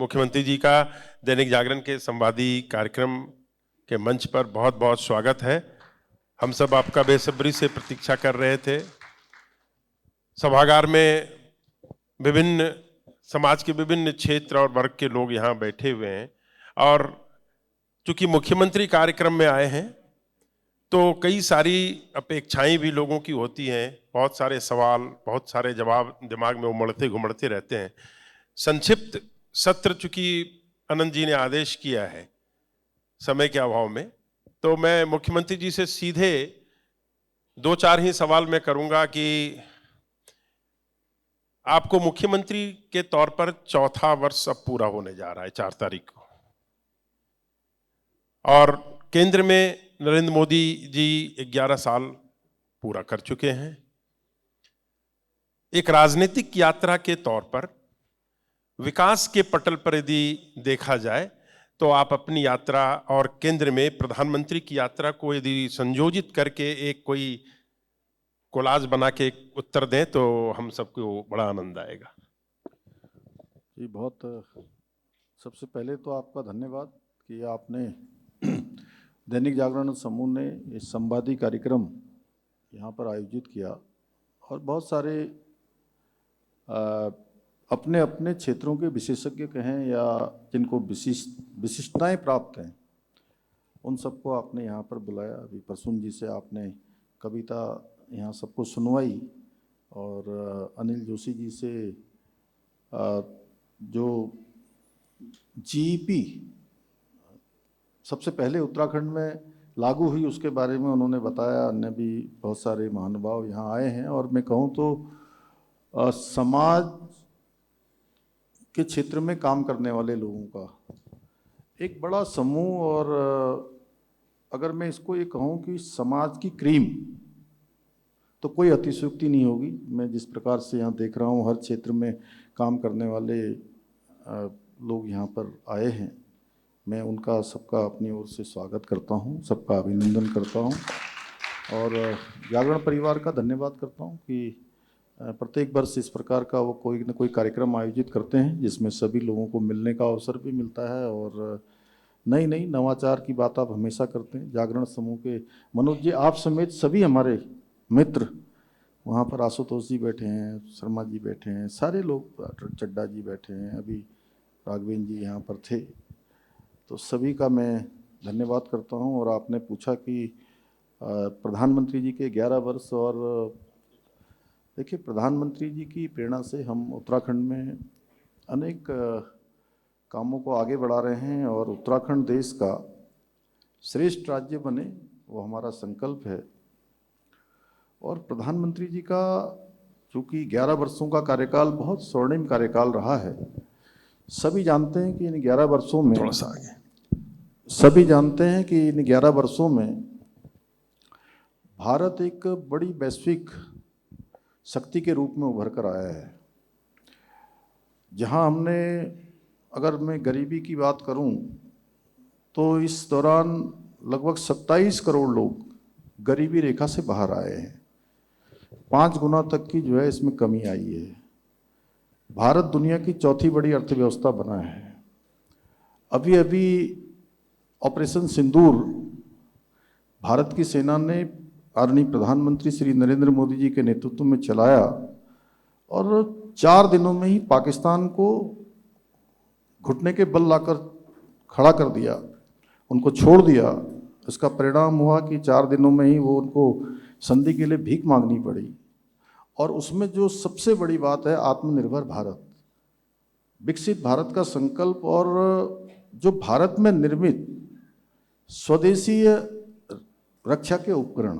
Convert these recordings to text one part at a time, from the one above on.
मुख्यमंत्री जी का दैनिक जागरण के संवादी कार्यक्रम के मंच पर बहुत बहुत स्वागत है। हम सब आपका बेसब्री से प्रतीक्षा कर रहे थे। सभागार में विभिन्न समाज के विभिन्न क्षेत्र और वर्ग के लोग यहाँ बैठे हुए हैं और चूंकि मुख्यमंत्री कार्यक्रम में आए हैं तो कई सारी अपेक्षाएं भी लोगों की होती हैं। बहुत सारे सवाल, बहुत सारे जवाब दिमाग में उमड़ते घुमड़ते रहते हैं। संक्षिप्त सत्र चूंकि अनंत जी ने आदेश किया है समय के अभाव में, तो मैं मुख्यमंत्री जी से सीधे दो चार ही सवाल मैं करूंगा कि आपको मुख्यमंत्री के तौर पर चौथा वर्ष अब पूरा होने जा रहा है 4 तारीख को, और केंद्र में नरेंद्र मोदी जी 11 साल पूरा कर चुके हैं। एक राजनीतिक यात्रा के तौर पर विकास के पटल पर यदि देखा जाए तो आप अपनी यात्रा और केंद्र में प्रधानमंत्री की यात्रा को यदि संयोजित करके एक कोई कोलाज बना के एक उत्तर दें तो हम सबको बड़ा आनंद आएगा। जी सबसे पहले तो आपका धन्यवाद कि आपने दैनिक जागरण समूह ने ये संवादी कार्यक्रम यहाँ पर आयोजित किया और बहुत सारे अपने अपने क्षेत्रों के विशेषज्ञ कहें या जिनको विशिष्टताएं प्राप्त हैं उन सबको आपने यहाँ पर बुलाया। अभी प्रसून जी से आपने कविता यहाँ सबको सुनवाई और अनिल जोशी जी से जो जीईपी सबसे पहले उत्तराखंड में लागू हुई उसके बारे में उन्होंने बताया। अन्य भी बहुत सारे महानुभाव यहाँ आए हैं और मैं कहूँ तो समाज के क्षेत्र में काम करने वाले लोगों का एक बड़ा समूह, और अगर मैं इसको ये कहूँ कि समाज की क्रीम, तो कोई अतिशयोक्ति नहीं होगी। मैं जिस प्रकार से यहाँ देख रहा हूँ हर क्षेत्र में काम करने वाले लोग यहाँ पर आए हैं, मैं उनका सबका अपनी ओर से स्वागत करता हूँ, सबका अभिनंदन करता हूँ और जागरण परिवार का धन्यवाद करता हूँ कि प्रत्येक वर्ष इस प्रकार का वो कोई न कोई कार्यक्रम आयोजित करते हैं जिसमें सभी लोगों को मिलने का अवसर भी मिलता है और नई नई नवाचार की बात आप हमेशा करते हैं। जागरण समूह के मनोज जी आप समेत सभी हमारे मित्र वहाँ पर, आशुतोष जी बैठे हैं, शर्मा जी बैठे हैं, सारे लोग, चड्डा जी बैठे हैं, अभी राघवेंद्र जी यहाँ पर थे, तो सभी का मैं धन्यवाद करता हूँ। और आपने पूछा कि प्रधानमंत्री जी के 11 वर्ष, और देखिए प्रधानमंत्री जी की प्रेरणा से हम उत्तराखंड में अनेक कामों को आगे बढ़ा रहे हैं और उत्तराखंड देश का श्रेष्ठ राज्य बने वो हमारा संकल्प है। और प्रधानमंत्री जी का चूँकि 11 वर्षों का कार्यकाल बहुत स्वर्णिम कार्यकाल रहा है, सभी जानते हैं कि इन 11 वर्षों में थोड़ा सा आगे, सभी जानते हैं कि इन 11 वर्षों में भारत एक बड़ी वैश्विक शक्ति के रूप में उभर कर आया है। जहां हमने, अगर मैं गरीबी की बात करूं तो इस दौरान लगभग 27 करोड़ लोग गरीबी रेखा से बाहर आए हैं। 5 गुना तक की जो है इसमें कमी आई है। भारत दुनिया की चौथी बड़ी अर्थव्यवस्था बना है। अभी अभी ऑपरेशन सिंदूर भारत की सेना ने आदरणीय प्रधानमंत्री श्री नरेंद्र मोदी जी के नेतृत्व में चलाया और 4 दिनों में ही पाकिस्तान को घुटने के बल लाकर खड़ा कर दिया, उनको छोड़ दिया। इसका परिणाम हुआ कि 4 दिनों में ही वो उनको संधि के लिए भीख मांगनी पड़ी। और उसमें जो सबसे बड़ी बात है आत्मनिर्भर भारत, विकसित भारत का संकल्प, और जो भारत में निर्मित स्वदेशी रक्षा के उपकरण,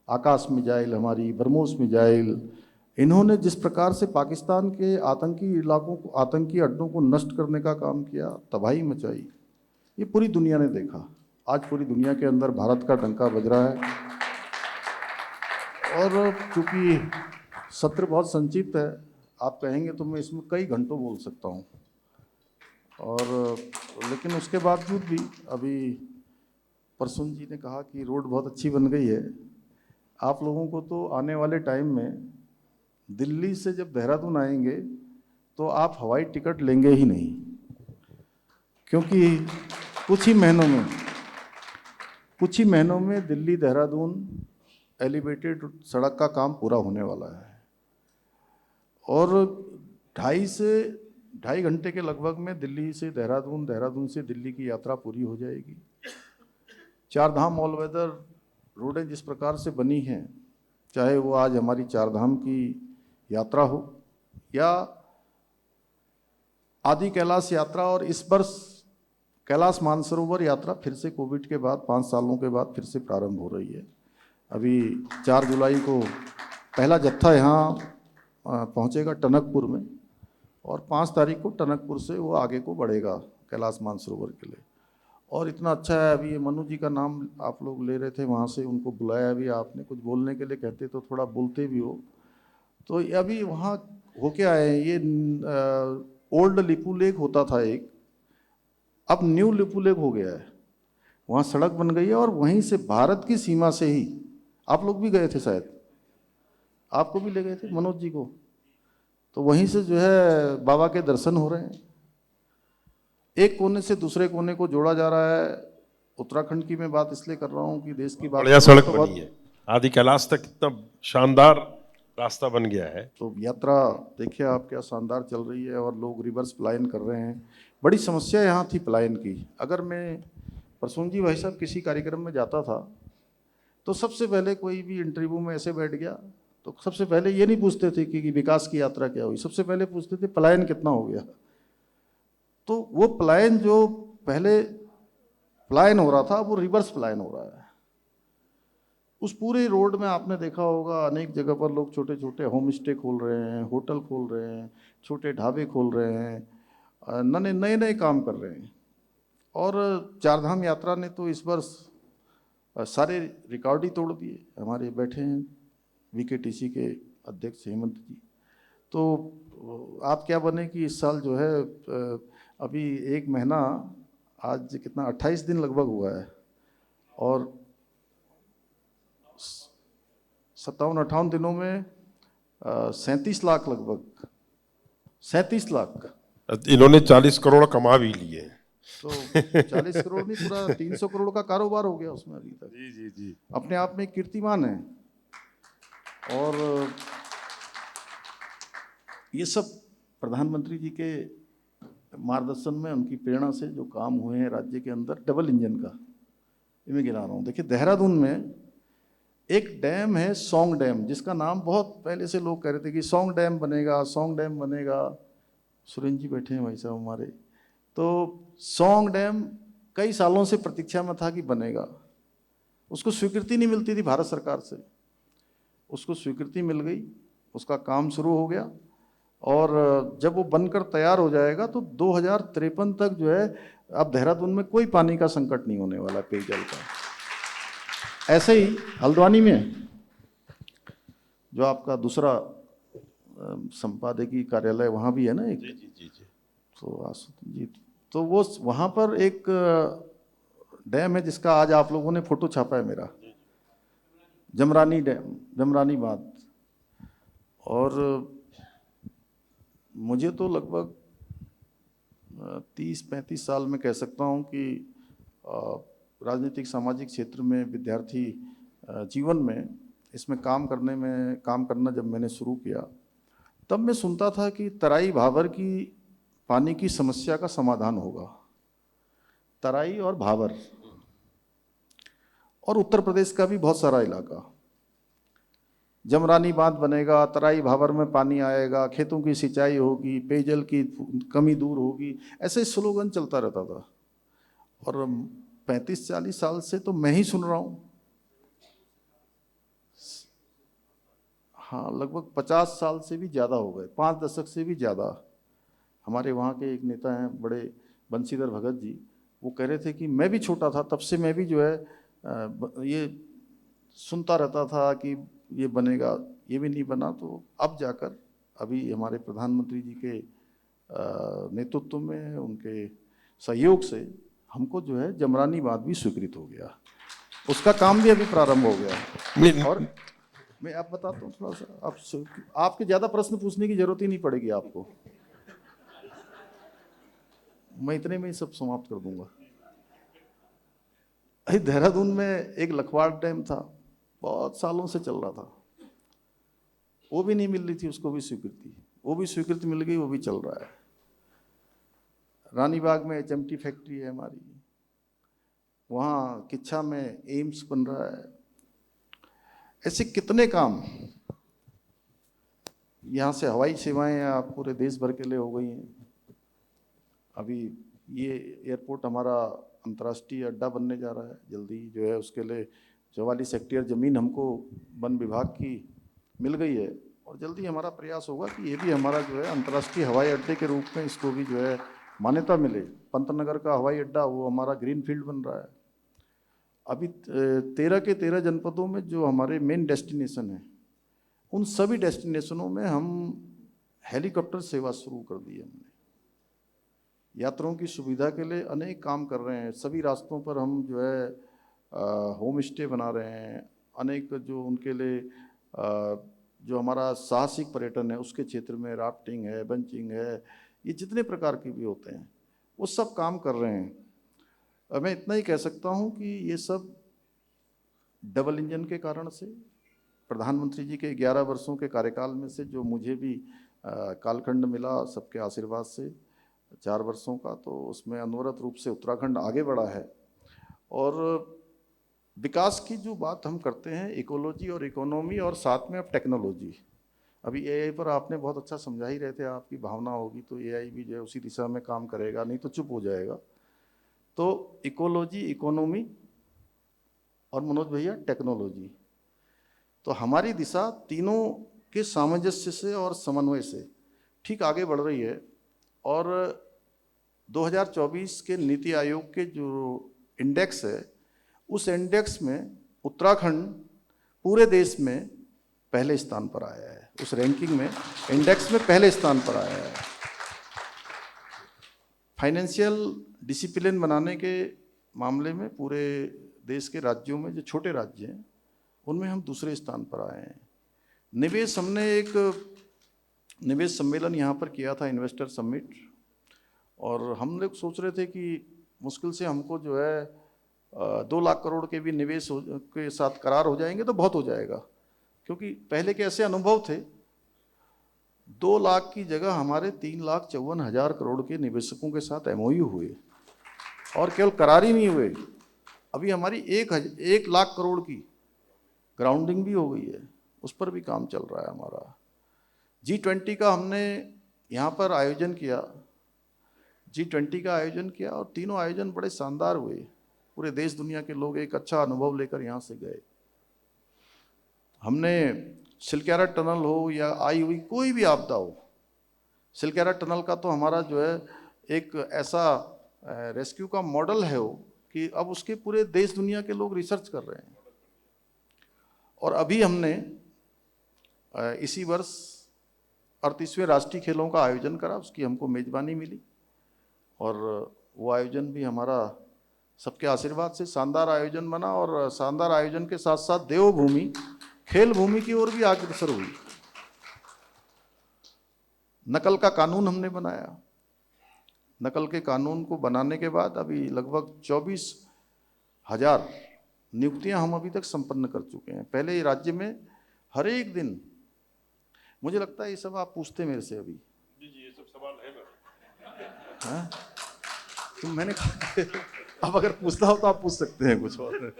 आकाश मिसाइल, हमारी ब्रह्मोस मिसाइल, इन्होंने जिस प्रकार से पाकिस्तान के आतंकी इलाकों को, आतंकी अड्डों को नष्ट करने का काम किया, तबाही मचाई, ये पूरी दुनिया ने देखा। आज पूरी दुनिया के अंदर भारत का डंका बज रहा है। और चूँकि सत्र बहुत संक्षिप्त है, आप कहेंगे तो मैं इसमें कई घंटों बोल सकता हूँ, और लेकिन उसके बावजूद भी अभी प्रसून जी ने कहा कि रोड बहुत अच्छी बन गई है। आप लोगों को तो आने वाले टाइम में दिल्ली से जब देहरादून आएंगे तो आप हवाई टिकट लेंगे ही नहीं, क्योंकि कुछ ही महीनों में दिल्ली देहरादून एलिवेटेड सड़क का काम पूरा होने वाला है और 2.5 घंटे के लगभग में दिल्ली से देहरादून, देहरादून से दिल्ली की यात्रा पूरी हो जाएगी। 4 धाम ऑल वेदर रोडें जिस प्रकार से बनी हैं, चाहे वो आज हमारी 4 धाम की यात्रा हो या आदि कैलाश यात्रा, और इस वर्ष कैलाश मानसरोवर यात्रा फिर से कोविड के बाद 5 सालों के बाद फिर से प्रारंभ हो रही है। अभी 4 जुलाई को पहला जत्था यहाँ पहुँचेगा टनकपुर में और 5 तारीख को टनकपुर से वो आगे को बढ़ेगा कैलाश मानसरोवर के लिए। और इतना अच्छा है, अभी ये मनु जी का नाम आप लोग ले रहे थे, वहाँ से उनको बुलाया भी आपने, कुछ बोलने के लिए कहते तो थोड़ा बोलते भी हो। तो अभी वहाँ होके आए हैं, ये ओल्ड लिपू लेक होता था एक, अब न्यू लिपू लेक हो गया है, वहाँ सड़क बन गई है और वहीं से भारत की सीमा से ही, आप लोग भी गए थे शायद, आपको भी ले गए थे मनोज जी को, तो वहीं से जो है बाबा के दर्शन हो रहे हैं। एक कोने से दूसरे कोने को जोड़ा जा रहा है। उत्तराखंड की मैं बात इसलिए कर रहा हूँ कि देश की बात बढ़िया सड़क बनी है, आदि कैलाश तक कितना शानदार रास्ता बन गया है। तो यात्रा देखिए आप क्या शानदार चल रही है और लोग रिवर्स पलायन कर रहे हैं। बड़ी समस्या यहाँ थी पलायन की। अगर मैं प्रसून जी भाई साहब किसी कार्यक्रम में जाता था तो सबसे पहले कोई भी इंटरव्यू में ऐसे बैठ गया तो सबसे पहले ये नहीं पूछते थे कि विकास की यात्रा क्या हुई, सबसे पहले पूछते थे पलायन कितना हो गया। तो वो पलायन जो पहले पलायन हो रहा था वो रिवर्स पलायन हो रहा है। उस पूरे रोड में आपने देखा होगा अनेक जगह पर लोग छोटे छोटे होम स्टे खोल रहे हैं, होटल खोल रहे हैं, छोटे ढाबे खोल रहे हैं, नए नए काम कर रहे हैं। और 4 धाम यात्रा ने तो इस वर्ष सारे रिकॉर्ड ही तोड़ दिए। हमारे बैठे हैं VKTC के अध्यक्ष हेमंत जी, तो आप क्या बने कि इस साल जो है अभी 1 महीना, आज कितना 28 दिन लगभग हुआ है और 57-58 दिनों में 37 लाख, लगभग 37 लाख, इन्होंने 40 करोड़ कमा भी लिए। तो 40 करोड़ नहीं, पूरा 300 करोड़ का कारोबार हो गया उसमें अभी तक। जी जी जी, अपने आप में एक कीर्तिमान है। और ये सब प्रधानमंत्री जी के मार्गदर्शन में, उनकी प्रेरणा से जो काम हुए हैं राज्य के अंदर, डबल इंजन का, ये मैं गिना रहा हूँ। देखिए देहरादून में एक डैम है सौंग डैम, जिसका नाम बहुत पहले से लोग कह रहे थे कि सौंग डैम बनेगा, सौंग डैम बनेगा। सुरेंद्र जी बैठे हैं भाई साहब हमारे, तो सौंग डैम कई सालों से प्रतीक्षा में था कि बनेगा। उसको स्वीकृति नहीं मिलती थी भारत सरकार से, उसको स्वीकृति मिल गई, उसका काम शुरू हो गया और जब वो बनकर तैयार हो जाएगा तो 2053 तक जो है अब देहरादून में कोई पानी का संकट नहीं होने वाला, पेयजल का। ऐसे ही हल्द्वानी में जो आपका दूसरा संपादकीय कार्यालय वहाँ भी है ना एक, जी जी जी जी, तो जी, तो वो वहाँ पर एक डैम है जिसका आज आप लोगों ने फोटो छापा है मेरा, जमरानी डैम, जमरानी बांध। और मुझे तो लगभग 30-35 साल में कह सकता हूँ कि राजनीतिक सामाजिक क्षेत्र में, विद्यार्थी जीवन में, इसमें काम करना जब मैंने शुरू किया तब मैं सुनता था कि तराई भाबर की पानी की समस्या का समाधान होगा। तराई और भाबर और उत्तर प्रदेश का भी बहुत सारा इलाका, जमरानी बांध बनेगा, तराई भाबर में पानी आएगा, खेतों की सिंचाई होगी, पेयजल की कमी दूर होगी, ऐसे स्लोगन चलता रहता था। और 35-40 साल से तो मैं ही सुन रहा हूँ। हाँ, लगभग 50 साल से भी ज़्यादा हो गए, 5 दशक से भी ज़्यादा। हमारे वहाँ के एक नेता हैं बड़े, बंशीधर भगत जी, वो कह रहे थे कि मैं भी छोटा था तब से मैं भी जो है ये सुनता रहता था कि ये बनेगा, ये भी नहीं बना। तो अब जाकर अभी हमारे प्रधानमंत्री जी के नेतृत्व में, उनके सहयोग से हमको जो है जमरानी बांध भी स्वीकृत हो गया, उसका काम भी अभी प्रारंभ हो गया। और मैं आप बताता हूँ थोड़ा सा, आपके ज़्यादा प्रश्न पूछने की जरूरत ही नहीं पड़ेगी आपको। मैं इतने में ही सब समाप्त कर दूंगा। अरे देहरादून में एक लखवाड़ डैम था, बहुत सालों से चल रहा था, वो भी नहीं मिल रही थी उसको भी स्वीकृति, वो भी स्वीकृति मिल गई, वो भी चल रहा है। रानीबाग में HMT फैक्ट्री है हमारी, वहाँ किच्छा में एम्स बन रहा है। ऐसे कितने काम, यहाँ से हवाई सेवाएं आप पूरे देश भर के लिए हो गई हैं। अभी ये एयरपोर्ट हमारा अंतर्राष्ट्रीय अड्डा बनने जा रहा है जल्दी, जो है उसके लिए 44 हेक्टेयर ज़मीन हमको वन विभाग की मिल गई है, और जल्दी हमारा प्रयास होगा कि ये भी हमारा जो है अंतर्राष्ट्रीय हवाई अड्डे के रूप में इसको भी जो है मान्यता मिले। पंतनगर का हवाई अड्डा वो हमारा ग्रीन फील्ड बन रहा है। अभी 13 के 13 जनपदों में जो हमारे मेन डेस्टिनेशन हैं, उन सभी डेस्टिनेशनों में हम हेलीकॉप्टर सेवा शुरू कर दी है हमने। यात्रियों की सुविधा के लिए अनेक काम कर रहे हैं। सभी रास्तों पर हम जो है होम स्टे बना रहे हैं। अनेक जो उनके लिए जो हमारा साहसिक पर्यटन है उसके क्षेत्र में राफ्टिंग है, बंचिंग है, ये जितने प्रकार के भी होते हैं वो सब काम कर रहे हैं। मैं इतना ही कह सकता हूँ कि ये सब डबल इंजन के कारण से, प्रधानमंत्री जी के 11 वर्षों के कार्यकाल में से जो मुझे भी कालखंड मिला सबके आशीर्वाद से 4 वर्षों का, तो उसमें अनवरत रूप से उत्तराखंड आगे बढ़ा है। और विकास की जो बात हम करते हैं, इकोलॉजी और इकोनॉमी और साथ में अब टेक्नोलॉजी। अभी AI पर आपने बहुत अच्छा समझा ही रहे थे, आपकी भावना होगी तो AI भी जो है उसी दिशा में काम करेगा, नहीं तो चुप हो जाएगा। तो इकोलॉजी, इकोनॉमी और मनोज भैया टेक्नोलॉजी, तो हमारी दिशा तीनों के सामंजस्य से और समन्वय से ठीक आगे बढ़ रही है। और 2024 के नीति आयोग के जो इंडेक्स है, उस इंडेक्स में उत्तराखंड पूरे देश में पहले स्थान पर आया है। उस रैंकिंग में, इंडेक्स में पहले स्थान पर आया है। फाइनेंशियल डिसिप्लिन बनाने के मामले में पूरे देश के राज्यों में जो छोटे राज्य हैं उनमें हम दूसरे स्थान पर आए हैं। निवेश, हमने एक निवेश सम्मेलन यहाँ पर किया था, इन्वेस्टर समिट, और हम लोग सोच रहे थे कि मुश्किल से हमको जो है 2 लाख करोड़ के भी निवेश के साथ करार हो जाएंगे तो बहुत हो जाएगा, क्योंकि पहले के ऐसे अनुभव थे 2 लाख की जगह हमारे 3,54,000 करोड़ के निवेशकों के साथ MOU हुए, और केवल करार ही नहीं हुए, अभी हमारी 1 लाख करोड़ की ग्राउंडिंग भी हो गई है, उस पर भी काम चल रहा है हमारा। G20 का हमने यहाँ पर आयोजन किया, G20 का आयोजन किया, और तीनों आयोजन बड़े शानदार हुए। पूरे देश दुनिया के लोग एक अच्छा अनुभव लेकर यहाँ से गए। हमने सिलक्यारा टनल हो या आई हुई कोई भी आपदा हो, सिलक्यारा टनल का तो हमारा जो है एक ऐसा रेस्क्यू का मॉडल है वो, कि अब उसके पूरे देश दुनिया के लोग रिसर्च कर रहे हैं। और अभी हमने इसी वर्ष 38वें राष्ट्रीय खेलों का आयोजन करा, उसकी हमको मेजबानी मिली, और वो आयोजन भी हमारा सबके आशीर्वाद से शानदार आयोजन बना। और शानदार आयोजन के साथ साथ देवभूमि, खेल भूमि की ओर भी अग्रसर हुई। नकल का कानून हमने बनाया। नकल के कानून को बनाने के बाद अभी लगभग 24,000 नियुक्तियां हम अभी तक संपन्न कर चुके हैं। पहले राज्य में हर एक दिन, मुझे लगता है ये सब आप पूछते मेरे से अभी। जी ये सब सवाल है मेरा। हाँ? तो मैंने कहा अब अगर पूछना हो तो आप पूछ सकते हैं कुछ और।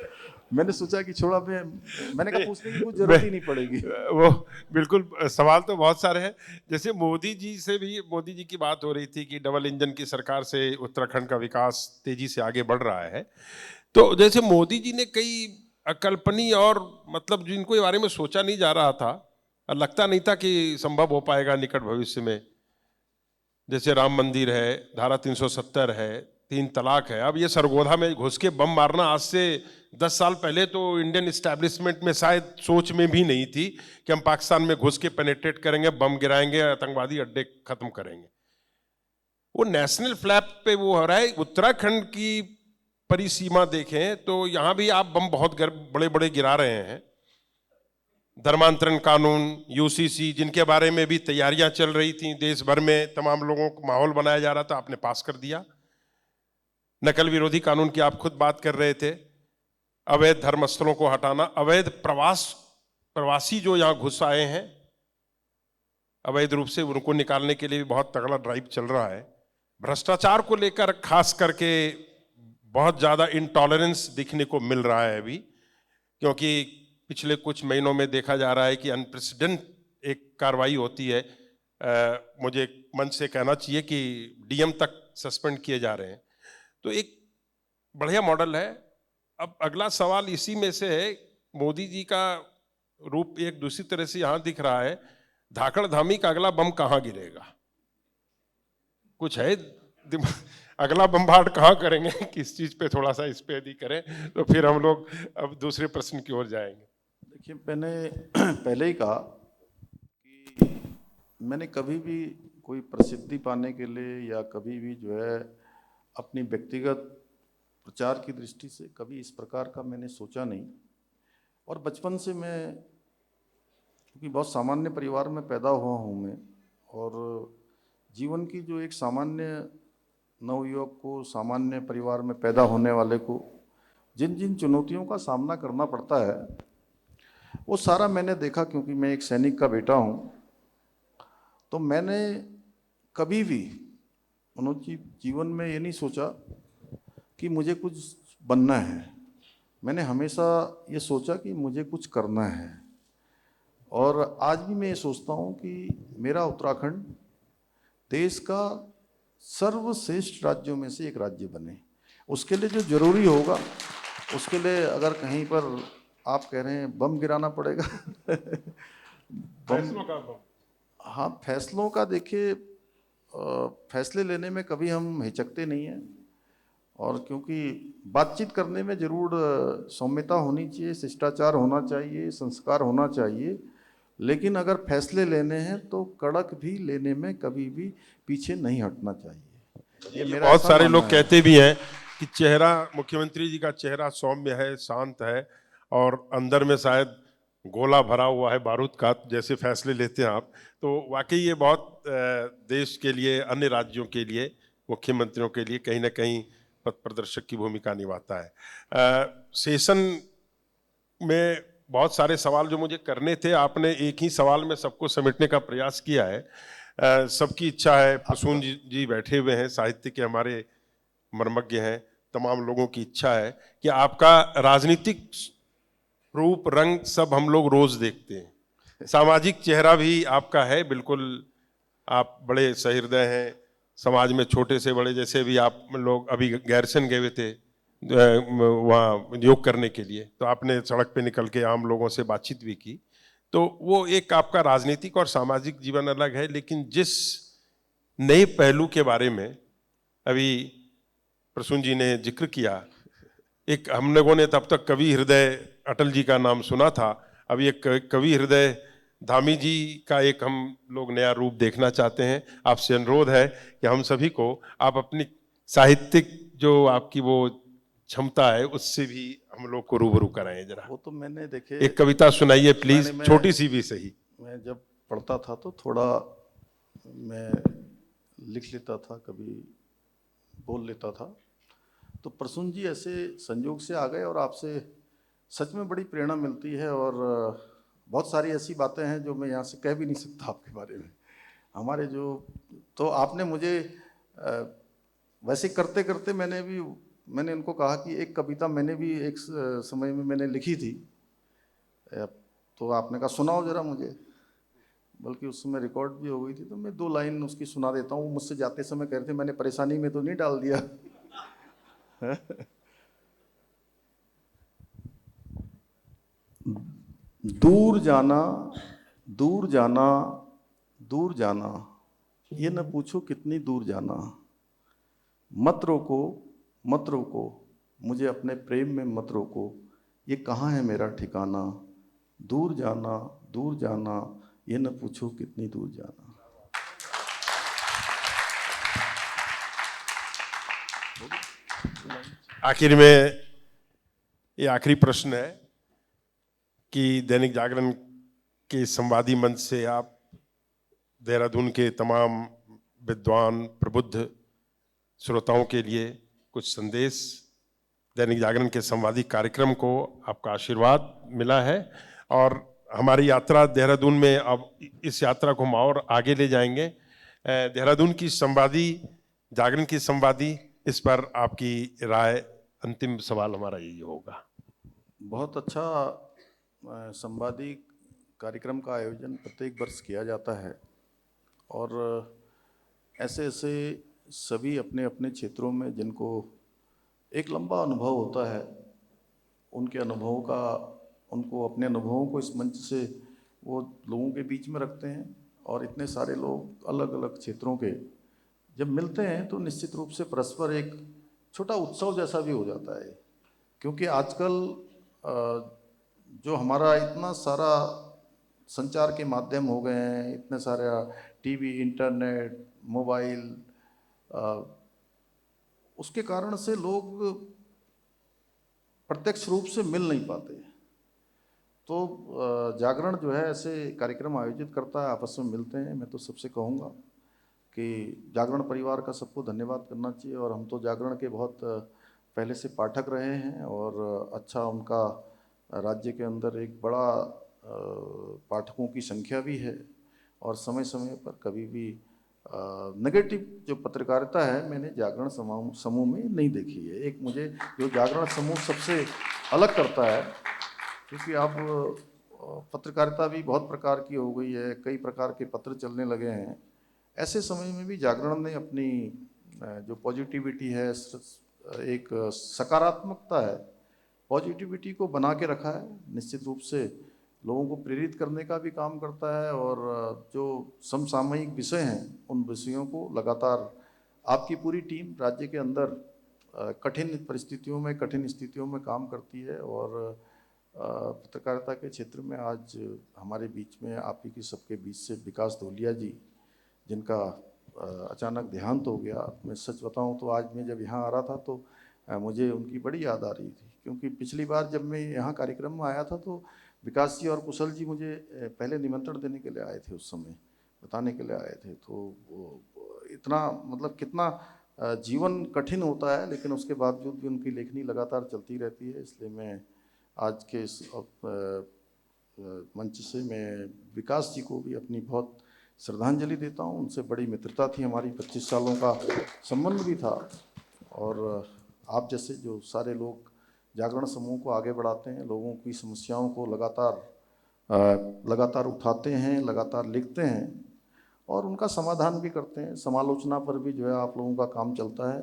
मैंने सोचा कि छोड़ा, मैंने कहा पूछने की कुछ जरूरत ही नहीं पड़ेगी। वो बिल्कुल, सवाल तो बहुत सारे हैं। जैसे मोदी जी से भी, मोदी जी की बात हो रही थी कि डबल इंजन की सरकार से उत्तराखंड का विकास तेजी से आगे बढ़ रहा है। तो जैसे मोदी जी ने कई अकल्पनीय और मतलब जिनको ये बारे में सोचा नहीं जा रहा था, लगता नहीं था कि संभव हो पाएगा निकट भविष्य में, जैसे राम मंदिर है, धारा 370 है, 3 तलाक है। अब ये सरगोधा में घुस के बम मारना आज से 10 साल पहले तो इंडियन इस्टेब्लिशमेंट में शायद सोच में भी नहीं थी कि हम पाकिस्तान में घुस के पेनिट्रेट करेंगे, बम गिराएंगे, आतंकवादी अड्डे खत्म करेंगे। वो नेशनल फ्लैग पे वो हो रहा है। उत्तराखंड की परिसीमा देखें तो यहाँ भी आप बम बहुत बड़े बड़े गिरा रहे हैं। धर्मांतरण कानून, UCC, जिनके बारे में भी तैयारियां चल रही थी देश भर में, तमाम लोगों को माहौल बनाया जा रहा था, आपने पास कर दिया। नकल विरोधी कानून की आप खुद बात कर रहे थे, अवैध धर्मस्थलों को हटाना, अवैध प्रवासी जो यहाँ घुस आए हैं अवैध रूप से, उनको निकालने के लिए भी बहुत तगड़ा ड्राइव चल रहा है। भ्रष्टाचार को लेकर खास करके बहुत ज्यादा इंटॉलरेंस दिखने को मिल रहा है अभी, क्योंकि पिछले कुछ महीनों में देखा जा रहा है कि अनप्रेसिडेंट एक कार्रवाई होती है। मुझे मंच से कहना चाहिए कि डीएम तक सस्पेंड किए जा रहे हैं, तो एक बढ़िया मॉडल है। अब अगला सवाल इसी में से है, मोदी जी का रूप एक दूसरी तरह से यहां दिख रहा है, धाकड़ धामी का अगला बम कहां गिरेगा? कुछ है अगला बम्बार्ड कहाँ करेंगे? किस चीज पे, थोड़ा सा इस पे यदि करें तो फिर हम लोग अब दूसरे प्रश्न की ओर जाएंगे। देखिए, मैंने पहले ही कहा कि मैंने कभी भी कोई प्रसिद्धि पाने के लिए या कभी भी जो है अपनी व्यक्तिगत प्रचार की दृष्टि से कभी इस प्रकार का मैंने सोचा नहीं। और बचपन से मैं, क्योंकि बहुत सामान्य परिवार में पैदा हुआ हूँ मैं, और जीवन की जो एक सामान्य नवयुवक को, सामान्य परिवार में पैदा होने वाले को जिन जिन चुनौतियों का सामना करना पड़ता है वो सारा मैंने देखा। क्योंकि मैं एक सैनिक का बेटा हूँ, तो मैंने कभी भी मनोज जी जीवन में ये नहीं सोचा कि मुझे कुछ बनना है। मैंने हमेशा ये सोचा कि मुझे कुछ करना है। और आज भी मैं ये सोचता हूँ कि मेरा उत्तराखंड देश का सर्वश्रेष्ठ राज्यों में से एक राज्य बने। उसके लिए जो जरूरी होगा, उसके लिए अगर कहीं पर आप कह रहे हैं बम गिराना पड़ेगा फैसलों का बम। हाँ, फैसलों का देखिए, फैसले लेने में कभी हम हिचकते नहीं हैं। और क्योंकि बातचीत करने में जरूर सौम्यता होनी चाहिए, शिष्टाचार होना चाहिए, संस्कार होना चाहिए, लेकिन अगर फैसले लेने हैं तो कड़क भी लेने में कभी भी पीछे नहीं हटना चाहिए। ये मेरा बहुत ऐसा सारे मानना लोग कहते भी हैं कि चेहरा, मुख्यमंत्री जी का चेहरा सौम्य है, शांत है, और अंदर में शायद गोला भरा हुआ है बारूद का, जैसे फैसले लेते हैं आप। तो वाकई ये बहुत देश के लिए, अन्य राज्यों के लिए, मुख्यमंत्रियों के लिए कहीं ना कहीं पथ प्रदर्शक की भूमिका निभाता है। सेशन में बहुत सारे सवाल जो मुझे करने थे, आपने एक ही सवाल में सबको समेटने का प्रयास किया है। सबकी इच्छा है, प्रसून जी बैठे हुए हैं, साहित्य के हमारे मर्मज्ञ हैं, तमाम लोगों की इच्छा है कि आपका राजनीतिक रूप रंग सब हम लोग रोज देखते हैं, सामाजिक चेहरा भी आपका है बिल्कुल। आप बड़े सहृदय हैं, समाज में छोटे से बड़े, जैसे भी आप लोग अभी गैरसन गए हुए थे वहाँ योग करने के लिए, तो आपने सड़क पे निकल के आम लोगों से बातचीत भी की। तो वो एक आपका राजनीतिक और सामाजिक जीवन अलग है। लेकिन जिस नए पहलू के बारे में अभी प्रसून जी ने जिक्र किया, एक हम लोगों ने तब तक कवि हृदय अटल जी का नाम सुना था, अभी एक कवि हृदय धामी जी का एक हम लोग नया रूप देखना चाहते हैं। आपसे अनुरोध है कि हम सभी को आप अपनी साहित्यिक जो आपकी वो क्षमता है उससे भी हम लोग को रूबरू कराएं जरा। वो तो मैंने देखे, एक कविता सुनाइए प्लीज, मैं छोटी सी भी सही। मैं जब पढ़ता था तो थोड़ा मैं लिख लेता था, कभी बोल लेता था। तो प्रसून जी ऐसे संयोग से आ गए और आपसे सच में बड़ी प्रेरणा मिलती है। और बहुत सारी ऐसी बातें हैं जो मैं यहाँ से कह भी नहीं सकता आपके बारे में। हमारे जो, तो आपने मुझे वैसे करते करते मैंने उनको कहा कि एक कविता मैंने भी एक समय में मैंने लिखी थी, तो आपने कहा सुनाओ जरा मुझे, बल्कि उस समय रिकॉर्ड भी हो गई थी। तो मैं 2 लाइन उसकी सुना देता हूँ। मुझसे जाते समय कह रहे थे मैंने परेशानी में तो नहीं डाल दिया दूर जाना, दूर जाना, दूर जाना, ये न पूछो कितनी दूर जाना, मत रोको, मत रोको, मुझे अपने प्रेम में मत रोको, ये कहाँ है मेरा ठिकाना, दूर जाना, दूर जाना, ये न पूछो कितनी दूर जाना। आखिर में ये आखिरी प्रश्न है कि दैनिक जागरण के संवादी मंच से आप देहरादून के तमाम विद्वान प्रबुद्ध श्रोताओं के लिए कुछ संदेश दैनिक जागरण के संवादी कार्यक्रम को आपका आशीर्वाद मिला है और हमारी यात्रा देहरादून में अब इस यात्रा को हम और आगे ले जाएंगे। देहरादून की संवादी, जागरण की संवादी, इस पर आपकी राय, अंतिम सवाल हमारा यही होगा। बहुत अच्छा संवादी कार्यक्रम का आयोजन प्रत्येक वर्ष किया जाता है और ऐसे ऐसे सभी अपने अपने क्षेत्रों में जिनको एक लंबा अनुभव होता है, उनके अनुभवों का, उनको अपने अनुभवों को इस मंच से वो लोगों के बीच में रखते हैं और इतने सारे लोग अलग अलग क्षेत्रों के जब मिलते हैं तो निश्चित रूप से परस्पर एक छोटा उत्सव जैसा भी हो जाता है। क्योंकि आजकल जो हमारा इतना सारा संचार के माध्यम हो गए हैं, इतने सारे टीवी, इंटरनेट, मोबाइल, उसके कारण से लोग प्रत्यक्ष रूप से मिल नहीं पाते। तो जागरण जो है ऐसे कार्यक्रम आयोजित करता है, आपस में मिलते हैं। मैं तो सबसे कहूँगा कि जागरण परिवार का सबको धन्यवाद करना चाहिए और हम तो जागरण के बहुत पहले से पाठक रहे हैं और अच्छा उनका राज्य के अंदर एक बड़ा पाठकों की संख्या भी है और समय समय पर कभी भी नेगेटिव जो पत्रकारिता है मैंने जागरण समूह में नहीं देखी है। एक मुझे जो जागरण समूह सबसे अलग करता है, क्योंकि अब पत्रकारिता भी बहुत प्रकार की हो गई है, कई प्रकार के पत्र चलने लगे हैं। ऐसे समय में भी जागरण ने अपनी जो पॉजिटिविटी है, एक सकारात्मकता है, पॉजिटिविटी को बना के रखा है। निश्चित रूप से लोगों को प्रेरित करने का भी काम करता है और जो समसामयिक विषय हैं उन विषयों को लगातार आपकी पूरी टीम राज्य के अंदर कठिन परिस्थितियों में, कठिन स्थितियों में काम करती है और पत्रकारिता के क्षेत्र में आज हमारे बीच में आप ही की सबके बीच से विकास धोलिया जी, जिनका अचानक देहांत हो गया। मैं सच बताऊं तो आज मैं जब यहाँ आ रहा था तो मुझे उनकी बड़ी याद आ रही थी, क्योंकि पिछली बार जब मैं यहाँ कार्यक्रम में आया था तो विकास जी और कुशल जी मुझे पहले निमंत्रण देने के लिए आए थे, उस समय बताने के लिए आए थे। तो इतना मतलब कितना जीवन कठिन होता है, लेकिन उसके बावजूद भी उनकी लेखनी लगातार चलती रहती है। इसलिए मैं आज के इस मंच से मैं विकास जी को भी अपनी बहुत श्रद्धांजलि देता हूँ। उनसे बड़ी मित्रता थी हमारी, 25 सालों का संबंध भी था और आप जैसे जो सारे लोग जागरण समूह को आगे बढ़ाते हैं, लोगों की समस्याओं को लगातार उठाते हैं, लगातार लिखते हैं और उनका समाधान भी करते हैं। समालोचना पर भी जो है आप लोगों का काम चलता है।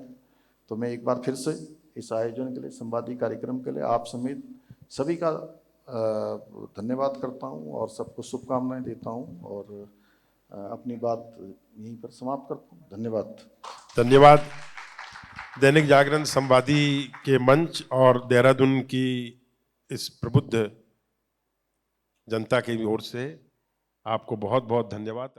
तो मैं एक बार फिर से इस आयोजन के लिए, संवादी कार्यक्रम के लिए आप समेत सभी का धन्यवाद करता हूं और सबको शुभकामनाएं देता हूं और अपनी बात यहीं पर समाप्त करता हूं। धन्यवाद। धन्यवाद। दैनिक जागरण संवादी के मंच और देहरादून की इस प्रबुद्ध जनता की ओर से आपको बहुत बहुत धन्यवाद।